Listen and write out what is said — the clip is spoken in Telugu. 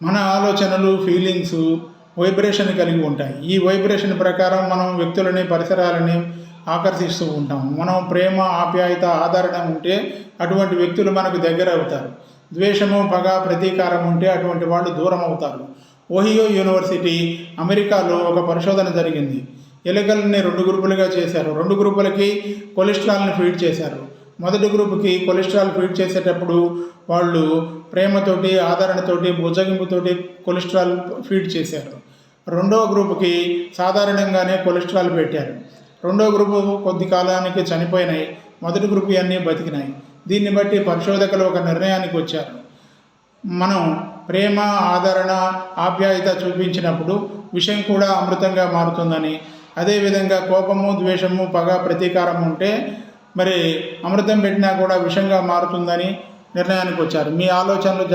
మన ఆలోచనలు, ఫీలింగ్స్ వైబ్రేషన్ కలిగి ఉంటాయి. ఈ వైబ్రేషన్ ప్రకారం మనం వ్యక్తులని, పరిసరాలని ఆకర్షిస్తూ ఉంటాం. మనం ప్రేమ, ఆప్యాయత, ఆదరణ ఉంటే అటువంటి వ్యక్తులు మనకు దగ్గర అవుతారు. ద్వేషము, పగ, ప్రతీకారం ఉంటే అటువంటి వాళ్ళు దూరం అవుతారు. ఓహియో యూనివర్సిటీ అమెరికాలో ఒక పరిశోధన జరిగింది. ఎలుకల్ని 2 గ్రూపులుగా చేశారు. 2 గ్రూపులకి కొలెస్ట్రాల్ని ఫీడ్ చేశారు. మొదటి గ్రూపుకి కొలెస్ట్రాల్ ఫీడ్ చేసేటప్పుడు వాళ్ళు ప్రేమతోటి, ఆదరణతోటి, బుజ్జగింపుతోటి కొలెస్ట్రాల్ ఫీడ్ చేశారు. రెండవ గ్రూపుకి సాధారణంగానే కొలెస్ట్రాల్ పెట్టారు. రెండో గ్రూపు కొద్ది కాలానికి చనిపోయినాయి. మొదటి గ్రూపు అన్నీ బతికినాయి. దీన్ని బట్టి పరిశోధకులు ఒక నిర్ణయానికి వచ్చారు. మనం ప్రేమ, ఆదరణ, ఆప్యాయత చూపించినప్పుడు విషం కూడా అమృతంగా మారుతుందని, అదేవిధంగా కోపము, ద్వేషము, పగ, ప్రతీకారం ఉంటే మరి అమృతం పెట్టినా కూడా విషంగా మారుతుందని నిర్ణయానికి వచ్చారు. మీ ఆలోచనలు